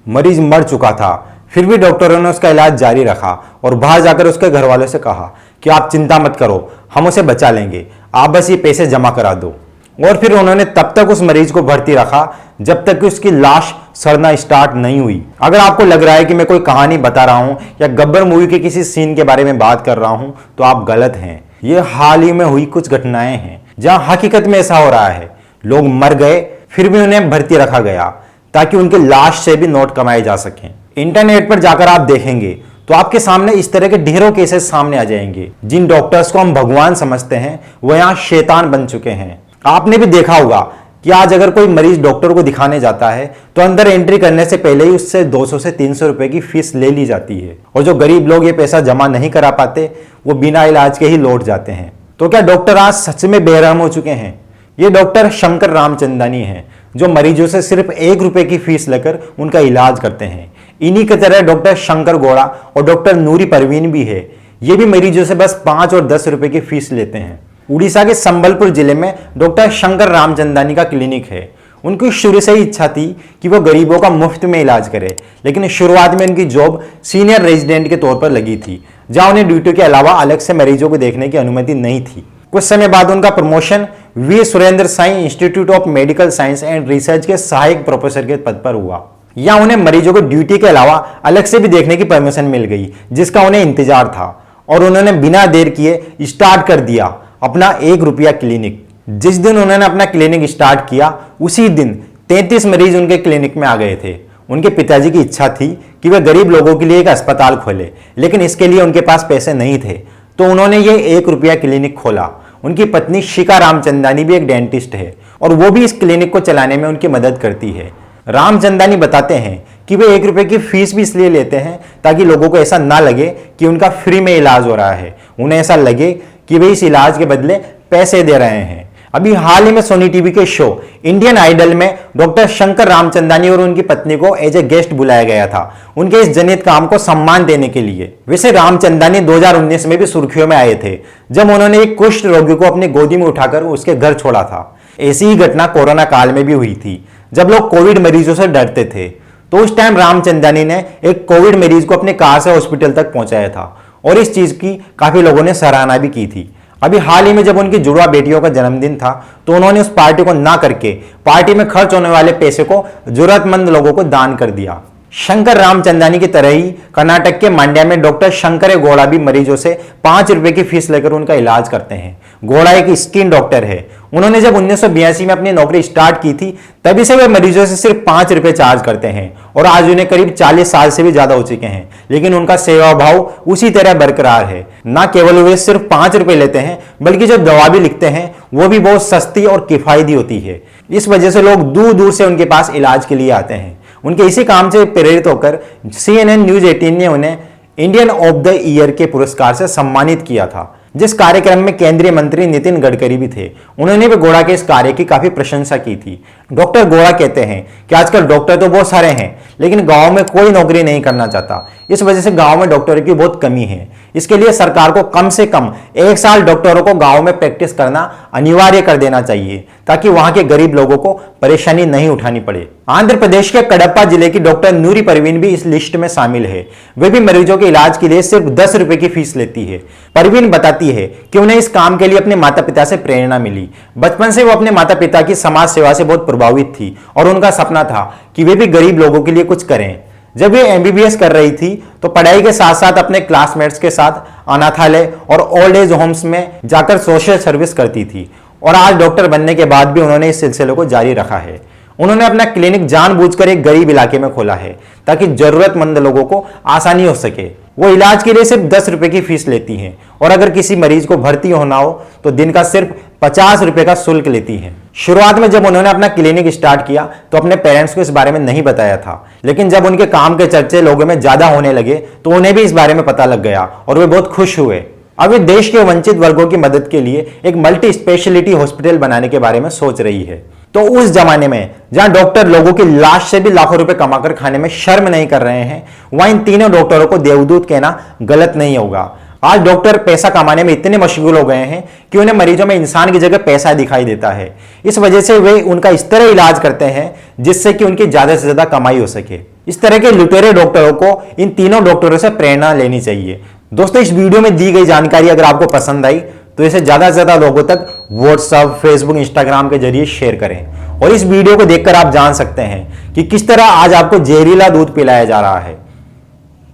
मरीज मर चुका था, फिर भी डॉक्टरों ने उसका इलाज जारी रखा और बाहर जाकर उसके घर वालों से कहा कि आप चिंता मत करो, हम उसे बचा लेंगे, आप बस ये पैसे जमा करा दो। और फिर उन्होंने तब तक उस मरीज को भर्ती रखा जब तक कि उसकी लाश सड़ना स्टार्ट नहीं हुई। अगर आपको लग रहा है कि मैं कोई कहानी बता रहा हूं या गब्बर मूवी के किसी सीन के बारे में बात कर रहा हूं, तो आप गलत हैं। ये हाल ही में हुई कुछ घटनाएं हैं जहां हकीकत में ऐसा हो रहा है। लोग मर गए, फिर भी उन्हें भर्ती रखा गया ताकि उनकी लाश से भी नोट कमाए जा सकें। इंटरनेट पर जाकर आप देखेंगे तो आपके सामने इस तरह के ढेरों केसेस सामने आ जाएंगे। जिन डॉक्टर्स को हम भगवान समझते हैं वो यहाँ शैतान बन चुके हैं। आपने भी देखा होगा कि आज अगर कोई मरीज डॉक्टर को दिखाने जाता है तो अंदर एंट्री करने से पहले ही उससे 200 से 300 रुपए की फीस ले ली जाती है, और जो गरीब लोग ये पैसा जमा नहीं करा पाते वो बिना इलाज के ही लौट जाते हैं। तो क्या डॉक्टर आज सच में बेरहम हो चुके हैं? ये डॉक्टर शंकर रामचंदानी हैं जो मरीजों से सिर्फ 1 रुपए की फीस लेकर उनका इलाज करते हैं। इन्हीं की तरह डॉक्टर शंकर गौड़ा और डॉक्टर नूरी परवीन भी है। ये भी मरीजों से बस 5 और 10 रुपए की फीस लेते हैं। उड़ीसा के संबलपुर जिले में डॉक्टर शंकर रामचंदानी का क्लिनिक है। उनकी शुरू से ही इच्छा थी कि वो गरीबों का मुफ्त में इलाज करे, लेकिन शुरुआत में उनकी जॉब सीनियर रेजिडेंट के तौर पर लगी थी, जहां उन्हें ड्यूटी के अलावा अलग से मरीजों को देखने की अनुमति नहीं थी। कुछ समय बाद उनका promotion V Surendra Sai institute of medical science and research के सहायक प्रोफेसर के पद पर हुआ। यहाँ उन्हें मरीजों को ड्यूटी के अलावा अलग से भी देखने की परमिशन मिल गई, जिसका उन्हें इंतजार था, और उन्होंने बिना देर किए स्टार्ट कर दिया अपना 1 रुपया क्लिनिक। जिस दिन उन्होंने अपना क्लिनिक स्टार्ट किया उसी दिन 33 मरीज उनके क्लिनिक में आ गए थे। उनके पिताजी की इच्छा थी कि वे गरीब लोगों के लिए एक अस्पताल खोले, लेकिन इसके लिए उनके पास पैसे नहीं थे, तो उन्होंने ये 1 रुपया क्लिनिक खोला। उनकी पत्नी शिखा रामचंदानी भी एक डेंटिस्ट है और वो भी इस क्लिनिक को चलाने में उनकी मदद करती है। रामचंदानी बताते हैं कि वे 1 रुपए की फीस भी इसलिए लेते हैं ताकि लोगों को ऐसा ना लगे कि उनका फ्री में इलाज हो रहा है, उन्हें ऐसा लगे कि वे इस इलाज के बदले पैसे दे रहे हैं। अभी हाल ही में सोनी टीवी के शो इंडियन आइडल में डॉक्टर शंकर रामचंदानी और उनकी पत्नी को एज ए गेस्ट बुलाया गया था, उनके इस जनित काम को सम्मान देने के लिए। वैसे रामचंदानी 2019 में भी सुर्खियों में आए थे जब उन्होंने एक कुष्ठ रोगी को अपनी गोदी में उठाकर उसके घर छोड़ा था। ऐसी ही घटना कोरोना काल में भी हुई थी जब लोग कोविड मरीजों से डरते थे, तो उस टाइम रामचंदानी ने एक कोविड मरीज को अपनी कार से हॉस्पिटल तक पहुंचाया था और इस चीज की काफी लोगों ने सराहना भी की थी। अभी हाल ही में जब उनकी जुड़वा बेटियों का जन्मदिन था तो उन्होंने उस पार्टी को ना करके पार्टी में खर्च होने वाले पैसे को जरूरतमंद लोगों को दान कर दिया। शंकर रामचंदानी की तरह ही कर्नाटक के मांड्या में डॉक्टर शंकर गौड़ा भी मरीजों से 5 रुपए की फीस लेकर उनका इलाज करते हैं। गौड़ा एक स्किन डॉक्टर है। उन्होंने जब 1982 में अपनी नौकरी स्टार्ट की थी तभी से वे मरीजों से सिर्फ 5 रुपए चार्ज करते हैं और आज उन्हें करीब 40 साल से भी ज्यादा हो चुके हैं, लेकिन उनका सेवा भाव उसी तरह बरकरार है। न केवल वे सिर्फ 5 रुपए लेते हैं बल्कि जो दवा भी लिखते हैं वो भी बहुत सस्ती और किफायती होती है। इस वजह से लोग दूर दूर से उनके पास इलाज के लिए आते हैं। उनके इसी काम से प्रेरित होकर CNN न्यूज 18 ने उन्हें इंडियन ऑफ द ईयर के पुरस्कार से सम्मानित किया था, जिस कार्यक्रम में केंद्रीय मंत्री नितिन गडकरी भी थे। उन्होंने भी गौड़ा के इस कार्य की काफी प्रशंसा की थी। डॉक्टर गौड़ा कहते हैं कि आजकल डॉक्टर तो बहुत सारे हैं लेकिन गांव में कोई नौकरी नहीं करना चाहता, इस वजह से गांव में डॉक्टरों की बहुत कमी है। इसके लिए सरकार को कम से कम 1 साल डॉक्टरों को गांव में प्रैक्टिस करना अनिवार्य कर देना चाहिए ताकि वहां के गरीब लोगों को परेशानी नहीं उठानी पड़े। आंध्र प्रदेश के कडप्पा जिले की डॉक्टर नूरी परवीन भी इस लिस्ट में शामिल है। वे भी मरीजों के इलाज के लिए सिर्फ 10 रुपए की फीस लेती है। परवीन बताती है कि उन्हें इस काम के लिए अपने माता पिता से प्रेरणा मिली। बचपन से वो अपने माता पिता की समाज सेवा से बहुत प्रभावित थी और उनका सपना था कि वे भी गरीब लोगों के लिए कुछ करें। जब वे MBBS कर रही थी तो पढ़ाई के साथ साथ अपने क्लासमेट्स के साथ अनाथालय और ओल्ड एज होम्स में जाकर सोशल सर्विस करती थी, और आज डॉक्टर बनने के बाद भी उन्होंने इस सिलसिले को जारी रखा है। उन्होंने अपना क्लिनिक जानबूझकर एक गरीब इलाके में खोला है ताकि जरूरतमंद लोगों को आसानी हो सके। वो इलाज के लिए सिर्फ 10 रुपए की फीस लेती हैं और अगर किसी मरीज को भर्ती होना हो तो दिन का सिर्फ 50 रुपए का शुल्क लेती हैं। शुरुआत में जब उन्होंने अपना क्लिनिक स्टार्ट किया तो अपने पेरेंट्स को इस बारे में नहीं बताया था, लेकिन जब उनके काम के चर्चे लोगों में ज्यादा होने लगे तो उन्हें भी इस बारे में पता लग गया और वे बहुत खुश हुए। अब वे देश के वंचित वर्गों की मदद के लिए एक मल्टी स्पेशलिटी हॉस्पिटल बनाने के बारे में सोच रही है। तो उस जमाने में जहां डॉक्टर लोगों की लाश से भी लाखों रुपए कमाकर खाने में शर्म नहीं कर रहे हैं, वहां इन तीनों डॉक्टरों को देवदूत कहना गलत नहीं होगा। आज डॉक्टर पैसा कमाने में इतने मशगूल हो गए हैं कि उन्हें मरीजों में इंसान की जगह पैसा दिखाई देता है। इस वजह से वे उनका इस तरह इलाज करते हैं जिससे कि उनकी ज्यादा से ज्यादा कमाई हो सके। इस तरह के लुटेरे डॉक्टरों को इन तीनों डॉक्टरों से प्रेरणा लेनी चाहिए। दोस्तों, इस वीडियो में दी गई जानकारी अगर आपको पसंद आई तो इसे ज्यादा से ज्यादा लोगों तक व्हाट्सएप, फेसबुक, इंस्टाग्राम के जरिए शेयर करें। और इस वीडियो को देखकर आप जान सकते हैं कि किस तरह आज आपको जहरीला दूध पिलाया जा रहा है।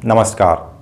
नमस्कार।